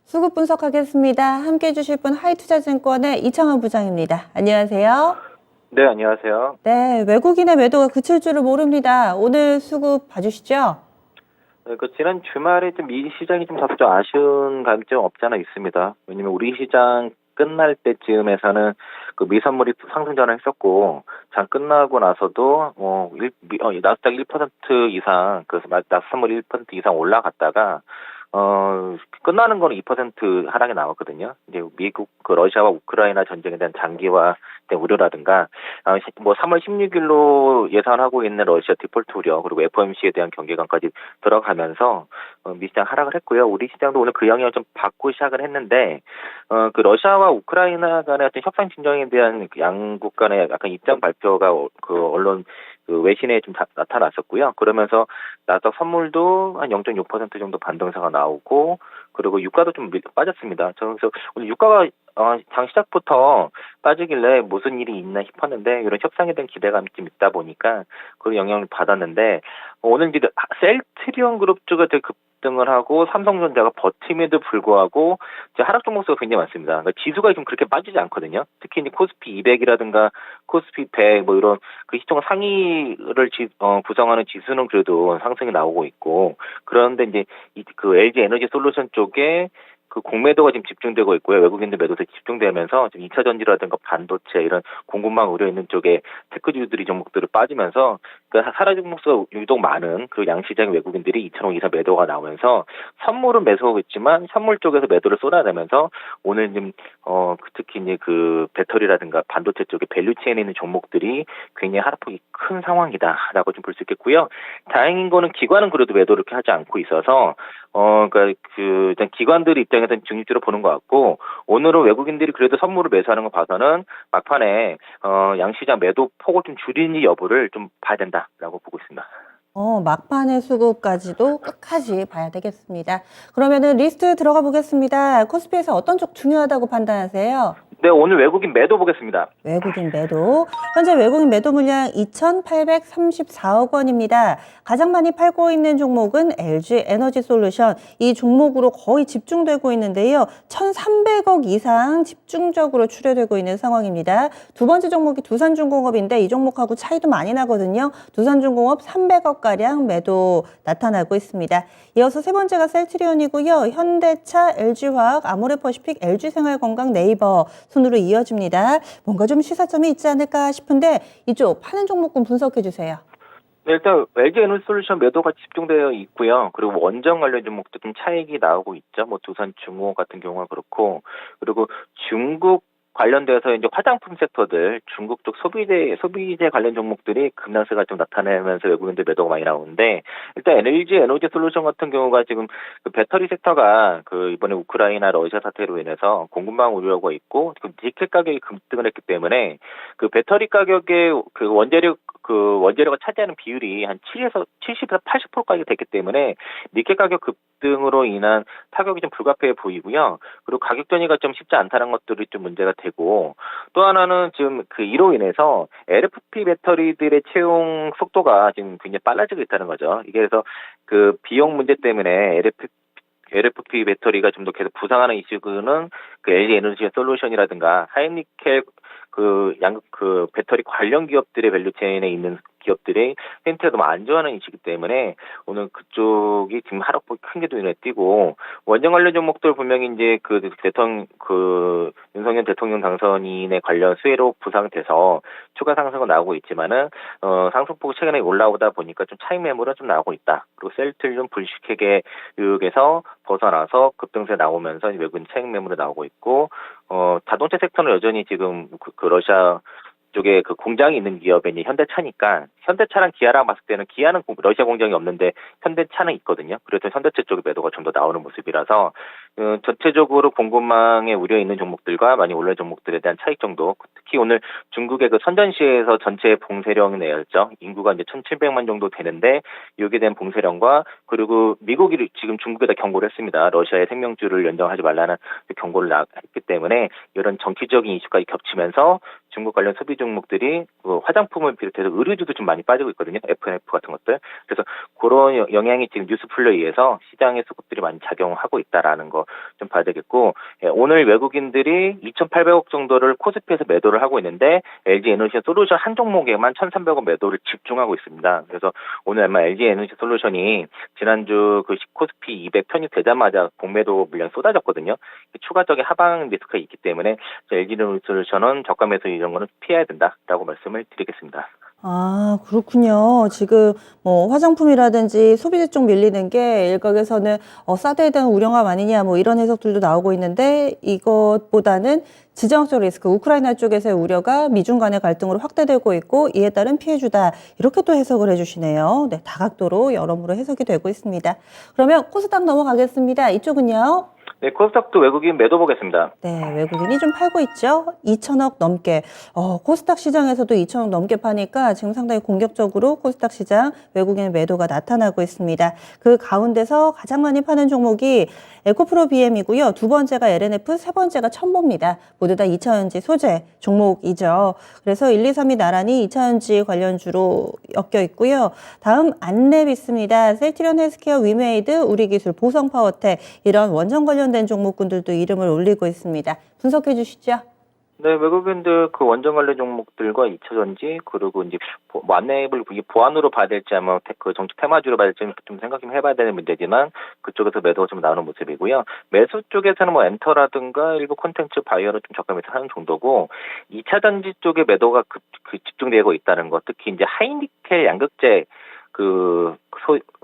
수급 분석하겠습니다. 함께 해주실 분 하이투자증권의 이창원 부장입니다. 안녕하세요. 네, 안녕하세요. 네, 외국인의 매도가 그칠 줄을 모릅니다. 오늘 수급 봐주시죠. 네, 지난 주말에 좀 이 시장이 좀 다소 좀 아쉬운 감이 좀 없지 않아 있습니다. 왜냐면 우리 시장 끝날 때쯤에서는 그 미선물이 상승 전환했었고, 장 끝나고 나서도 나스닥 1% 이상, 그래서 나스닥물 1% 이상 올라갔다가 끝나는 거는 2% 하락이 나왔거든요. 이제 미국, 러시아와 우크라이나 전쟁에 대한 장기화 된 우려라든가, 3월 16일로 예상하고 있는 러시아 디폴트 우려, 그리고 FOMC에 대한 경계감까지 들어가면서, 미시장 하락을 했고요. 우리 시장도 오늘 그 영향을 좀 받고 시작을 했는데, 그 러시아와 우크라이나 간의 어떤 협상 진정에 대한 그 양국 간의 약간 입장 발표가 그 언론 그 외신에 좀 나타났었고요. 그러면서 나스닥 선물도 한 0.6% 정도 반등세가 나오고, 그리고 유가도 좀 빠졌습니다. 그래서 오늘 유가가 장 시작부터 빠지길래 무슨 일이 있나 싶었는데, 이런 협상에 대한 기대감이 좀 있다 보니까 그 영향을 받았는데, 오늘 이제 셀트리온 그룹 쪽에 되게 급등을 하고, 삼성전자가 버팀에도 불구하고 이제 하락 종목수가 굉장히 많습니다. 그러니까 지수가 좀 그렇게 빠지지 않거든요. 특히 이제 코스피 200이라든가 코스피 100 뭐 이런 그 시총 상위를 구성하는 지수는 그래도 상승이 나오고 있고, 그런데 이제 그 LG 에너지 솔루션 쪽에 그 공매도가 지금 집중되고 있고요. 외국인들 매도도 집중되면서 지금 2차 전지라든가 반도체 이런 공급망 우려 있는 쪽에 테크주들이 종목들을 빠지면서 그 하락 종목수가 유독 많은 그 양시장 외국인들이 2,000원 이상 매도가 나오면서 선물은 매수하고 있지만 선물 쪽에서 매도를 쏟아내면서 오늘 지금 특히 이제 그 배터리라든가 반도체 쪽에 밸류체인에 있는 종목들이 굉장히 하락폭이 큰 상황이다라고 좀 볼 수 있겠고요. 다행인 거는 기관은 그래도 매도를 이렇게 하지 않고 있어서 그러니까 그 일단 기관들 입장에서는 중립적으로 보는 것 같고, 오늘은 외국인들이 그래도 선물을 매수하는 거 봐서는 막판에 양시장 매도 폭을 좀 줄이는 여부를 좀 봐야 된다라고 보고 있습니다. 막판의 수급까지도 끝까지 봐야 되겠습니다. 그러면은 리스트 들어가 보겠습니다. 코스피에서 어떤 쪽 중요하다고 판단하세요? 네, 오늘 외국인 매도 보겠습니다. 외국인 매도. 현재 외국인 매도 물량 2,834억 원입니다. 가장 많이 팔고 있는 종목은 LG 에너지 솔루션. 이 종목으로 거의 집중되고 있는데요. 1,300억 이상 집중적으로 출회되고 있는 상황입니다. 두 번째 종목이 두산중공업인데 이 종목하고 차이도 많이 나거든요. 두산중공업 300억가량 매도 나타나고 있습니다. 이어서 세 번째가 셀트리온이고요. 현대차, LG화학, 아모레퍼시픽, LG생활건강, 네이버 순으로 이어집니다. 뭔가 좀 시사점이 있지 않을까 싶은데 이쪽 파는 종목군 분석해 주세요. 네, 일단 LG 에너지 솔루션 매도가 집중되어 있고요. 그리고 원전 관련 종목도 좀 차익이 나오고 있죠. 뭐 두산중공업 같은 경우가 그렇고, 그리고 중국 관련돼서 이제 화장품 섹터들, 중국 쪽 소비재 관련 종목들이 급락세가 좀 나타내면서 외국인들 매도가 많이 나오는데, 일단 LG 에너지 솔루션 같은 경우가 지금 그 배터리 섹터가 그 이번에 우크라이나 러시아 사태로 인해서 공급망 우려가 있고, 그 니켈 가격이 급등을 했기 때문에 그 배터리 가격의 그 원재료가 차지하는 비율이 한 70에서 80%까지 됐기 때문에 니켈 가격 급등으로 인한 타격이 좀 불가피해 보이고요. 그리고 가격 전이가 좀 쉽지 않다는 것들이 좀 문제가 되고, 또 하나는 지금 그 이로 인해서 LFP 배터리들의 채용 속도가 지금 굉장히 빨라지고 있다는 거죠. 이게 그래서 그 비용 문제 때문에 LFP 배터리가 좀 더 계속 부상하는 이슈는 그 LG 에너지 솔루션이라든가 하이니켈 그 배터리 관련 기업들의 밸류체인에 있는 기업들의 생태가 너무 안 좋아하는 이슈이기 때문에 오늘 그쪽이 지금 하락폭이 큰 게 눈에 띄고, 원전 관련 종목들 분명히 이제 윤석열 대통령 당선인의 관련 수혜로 부상돼서 추가 상승은 나오고 있지만은 상승폭이 최근에 올라오다 보니까 좀 차익 매물은 좀 나오고 있다. 그리고 셀트리온 불식회계 유혹에서 벗어나서 급등세 나오면서 외국인 차익 매물이 나오고 있고, 자동차 섹터는 여전히 지금 그 러시아 쪽에 그 공장이 있는 기업에 이제 현대차니까, 현대차랑 기아랑 봤을 때는 기아는 러시아 공장이 없는데 현대차는 있거든요. 그래서 현대차 쪽의 매도가 좀 더 나오는 모습이라서 전체적으로 공급망에 우려 있는 종목들과 많이 올라온 종목들에 대한 차익 정도, 특히 오늘 중국의 그 선전시에서 전체 봉쇄령이 내렸죠. 인구가 이제 1,700만 정도 되는데 여기에 대한 봉쇄령과, 그리고 미국이 지금 중국에다 경고를 했습니다. 러시아의 생명줄을 연장하지 말라는 경고를 했기 때문에 이런 정치적인 이슈까지 겹치면서 중국 관련 소비 종목들이 화장품을 비롯해서 의류주도 좀 많이 빠지고 있거든요. F&F 같은 것들. 그래서 그런 영향이 지금 뉴스플로에 의해서 시장의 수급들이 많이 작용하고 있다라는 거 좀 봐야 되겠고, 오늘 외국인들이 2,800억 정도를 코스피에서 매도를 하고 있는데 LG 에너지 솔루션 한 종목에만 1,300억 매도를 집중하고 있습니다. 그래서 오늘 아마 LG 에너지 솔루션이 지난주 그 코스피 200 편입되자마자 공매도 물량이 쏟아졌거든요. 추가적인 하방 리스크가 있기 때문에 LG 에너지 솔루션은 저가 매수 이런 거는 피해야 된다라고 말씀을 드리겠습니다. 아, 그렇군요. 지금 뭐 화장품이라든지 소비재 쪽 밀리는 게 일각에서는 사드에 대한 우려감 아니냐 뭐 이런 해석들도 나오고 있는데 이것보다는 지정학적 리스크, 우크라이나 쪽에서의 우려가 미중 간의 갈등으로 확대되고 있고 이에 따른 피해주다. 이렇게 또 해석을 해주시네요. 네, 다각도로 여러모로 해석이 되고 있습니다. 그러면 코스닥 넘어가겠습니다. 이쪽은요? 네, 코스닥도 외국인 매도 보겠습니다. 네, 외국인이 좀 팔고 있죠. 2천억 넘게. 코스닥 시장에서도 2천억 넘게 파니까 지금 상당히 공격적으로 코스닥 시장 외국인 매도가 나타나고 있습니다. 그 가운데서 가장 많이 파는 종목이 에코프로 BM이고요. 두 번째가 LNF, 세 번째가 첨보입니다. 모두 다 2차전지 소재 종목이죠. 그래서 1, 2, 3이 나란히 2차전지 관련주로 엮여 있고요. 다음 안랩 있습니다. 셀트리온 헬스케어, 위메이드, 우리기술, 보성파워텍 이런 원전 관련된 종목군들도 이름을 올리고 있습니다. 분석해 주시죠. 네, 외국인들 그 원전 관련 종목들과 2차전지 그리고 이제 안내앱을 보안으로 봐야 될지 아마 그 정책 테마주로 봐야 될지 좀 생각 좀 해봐야 되는 문제지만 그쪽에서 매도가 좀 나오는 모습이고요. 매수 쪽에서는 뭐 엔터라든가 일부 콘텐츠 바이어를 좀 저가 매수 하는 정도고 2차전지 쪽에 매도가 집중되고 있다는 것, 특히 이제 하이니켈 양극재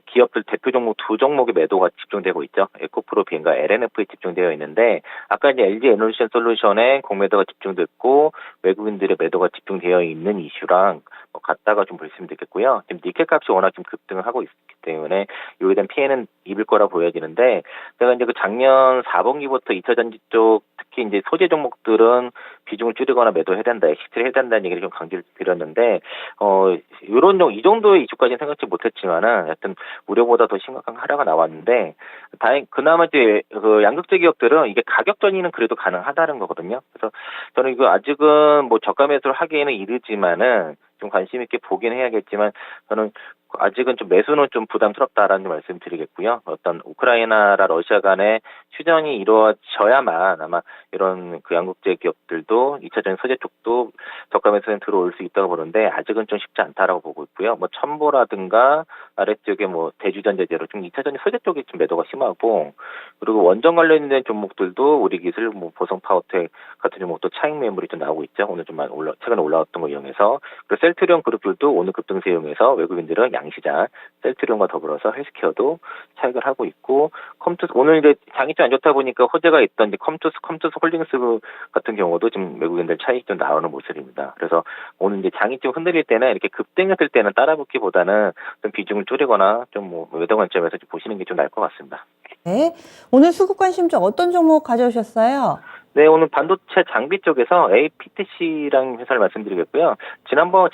기업들 대표 종목 두 종목의 매도가 집중되고 있죠. 에코프로 비엔과 LNF에 집중되어 있는데 아까 이제 LG 에너지 솔루션에 공매도가 집중됐고 외국인들의 매도가 집중되어 있는 이슈랑 같다가 좀 보시면 되겠고요. 지금 니켈 값이 워낙 좀 급등을 하고 있기 때문에 여기에 대한 피해는 입을 거라 보여지는데 제가 이제 그 작년 4분기부터 2차전지 쪽 특히 이제 소재 종목들은 비중을 줄이거나 매도해야 된다, 엑시트를 해야 된다는 얘기를 좀 강조를 드렸는데 이 정도의 이슈까지는 생각지 못했지만은 하여튼 우려보다 더 심각한 하락가 나왔는데 그나마 이제 그 양극재 기업들은 이게 가격 전이는 그래도 가능하다는 거거든요. 그래서 저는 이거 아직은 뭐 저가 매수를 하기에는 이르지만은 좀 관심 있게 보긴 해야겠지만 저는 아직은 좀 매수는 좀 부담스럽다라는 말씀 드리겠고요. 어떤 우크라이나라 러시아 간의 휴전이 이루어져야만 아마 이런 그 양극재 기업들도 2차전지 소재 쪽도 저가 매수에 들어올 수 있다고 보는데 아직은 좀 쉽지 않다라고 보고 있고요. 뭐 첨보라든가 아래쪽에 뭐 대주전자재로 좀 2차전지 소재 쪽이 좀 매도가 심하고 그리고 원전 관련된 종목들도 우리 기술 뭐 보성파워텍 같은 종목도 차익 매물이 좀 나오고 있죠. 오늘 좀 최근에 올라왔던 거 이용해서 그리고 셀트리온 그룹들도 오늘 급등세 이용해서 외국인들은 양시장 셀트리온과 더불어서 헬스케어도 차익을 하고 있고 컴투스 오늘 이제 장이 좀 안 좋다 보니까 호재가 있던 이제 컴투스 홀딩스 같은 경우도 지금 외국인들 차익 좀 나오는 모습입니다. 그래서 오늘 이제 장이 좀 흔들릴 때는 이렇게 급등했을 때는 따라붙기보다는 좀 비중을 줄이거나 좀 뭐 매도 관점에서 좀 보시는 게 좀 나을 것 같습니다. 네, 오늘 수급 관심주 어떤 종목 가져오셨어요? 네, 오늘 반도체 장비 쪽에서 APTC라는 회사를 말씀드리겠고요.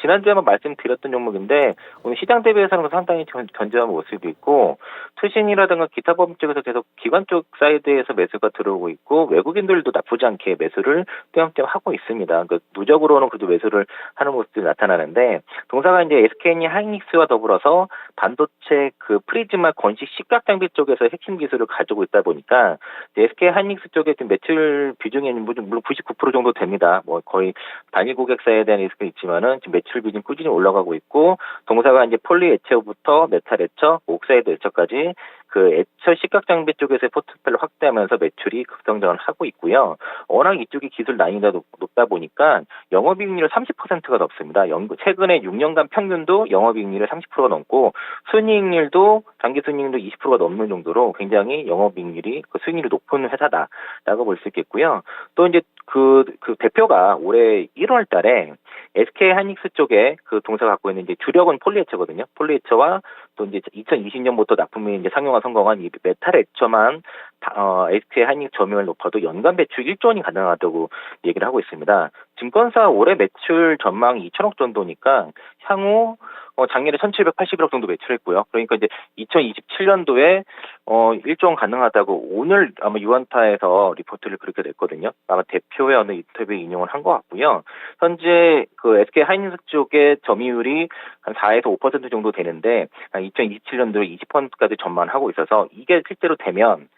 지난주에 한번 말씀드렸던 종목인데, 오늘 시장 대비해서는 상당히 견조한 모습이 있고, 투신이라든가 기타 법인 쪽에서 계속 기관 쪽 사이드에서 매수가 들어오고 있고, 외국인들도 나쁘지 않게 매수를 띄엄띄엄 하고 있습니다. 누적으로는 그래도 매수를 하는 모습들이 나타나는데, 동사가 이제 SK 하이닉스와 더불어서 반도체 그 프리즈마 건식 식각 장비 쪽에서 핵심 기술을 가지고 있다 보니까, SK 하이닉스 쪽에 좀 매출 비중이 물론 99% 정도 됩니다. 뭐 거의 단일 고객사에 대한 리스크가 있지만은 지금 매출 비중 꾸준히 올라가고 있고 동사가 이제 폴리 애처부터 메탈 애처, 옥사이드 애처까지 그 애처 식각 장비 쪽에서의 포트폴리오를 확대하면서 매출이 급성장을 하고 있고요. 워낙 이쪽이 기술 난이도가 높다 보니까 영업이익률 30%가 넘습니다. 최근에 6년간 평균도 영업이익률이 30%가 넘고 순이익률도 장기 순이익률도 20%가 넘는 정도로 굉장히 영업이익률이 그 수익률이 높은 회사다라고 볼 수 있겠고요. 또 이제 그 대표가 올해 1월 달에 SK 하이닉스 쪽에 그 동사가 갖고 있는 이제 주력은 폴리에처거든요. 폴리에처와 또 이제 2020년부터 납품이 이제 상용화 성공한 이 메탈 애처만 SK 하이닉스 점유율을 높아도 연간 매출 1조 원이 가능하다고 얘기를 하고 있습니다. 증권사 올해 매출 전망이 2천억 정도니까 향후 작년에 1,781억 정도 매출했고요. 그러니까 이제 2027년도에 1조 원 가능하다고 오늘 아마 유언타에서 리포트를 그렇게 냈거든요. 아마 대표의 어느 인터뷰에 인용을 한 것 같고요. 현재 그 SK 하이닉스 쪽의 점유율이 한 4에서 5% 정도 되는데 2027년도에 20%까지 전망하고 있어서 이게 실제로 되면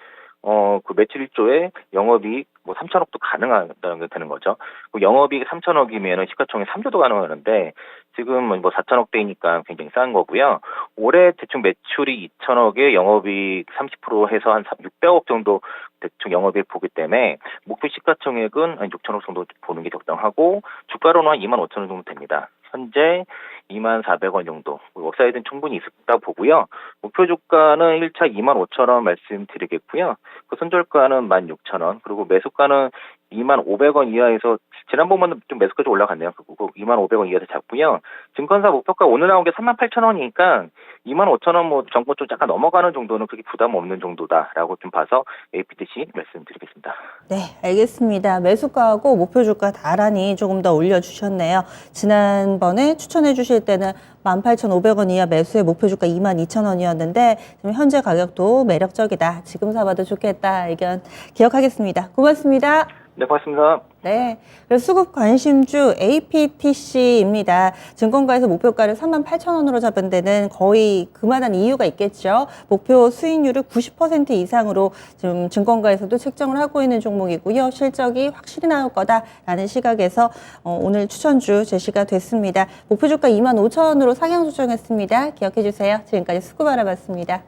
그 매출 1조에 영업이익 3천억도 가능하다는 게 되는 거죠. 그 영업이익 3천억이면 시가총액 3조도 가능하는데 지금은 4천억대이니까 굉장히 싼 거고요. 올해 대충 매출이 2천억에 영업이익 30% 해서 한 600억 정도 대충 영업이익 보기 때문에 목표 시가총액은 한 6천억 정도 보는 게 적당하고 주가로는 한 2만 5천 원 정도 됩니다. 현재 2만 400원 정도. 업사이드는 충분히 있다 보고요. 목표 주가는 1차 2만 5천 원 말씀드리겠고요. 그 손절가는 16,000원. 그리고 매수가는 2만 500원 이하에서 지난번보다는 좀 매수가 좀 올라갔네요. 그리고 2만 500원 이하에서 잡고요. 증권사 목표가 오늘 나온 게 38,000원이니까 2만 5천원 정도 좀 약간 넘어가는 정도는 그렇게 부담 없는 정도다라고 좀 봐서 APTC 말씀드리겠습니다. 네, 알겠습니다. 매수가하고 목표 주가 나란히 조금 더 올려주셨네요. 지난번에 추천해 주실 때는 18,500원 이하 매수의 목표 주가 22,000원이었는데 지금 현재 가격도 매력적이다. 지금 사봐도 좋겠다. 의견 기억하겠습니다. 고맙습니다. 네, 고맙습니다. 네, 그래서 수급 관심주 APTC입니다. 증권가에서 목표가를 38,000원으로 잡은 데는 거의 그만한 이유가 있겠죠. 목표 수익률을 90% 이상으로 지금 증권가에서도 책정을 하고 있는 종목이고요. 실적이 확실히 나올 거다라는 시각에서 오늘 추천주 제시가 됐습니다. 목표 주가 25,000원으로 상향 조정했습니다. 기억해 주세요. 지금까지 수급 알아봤습니다.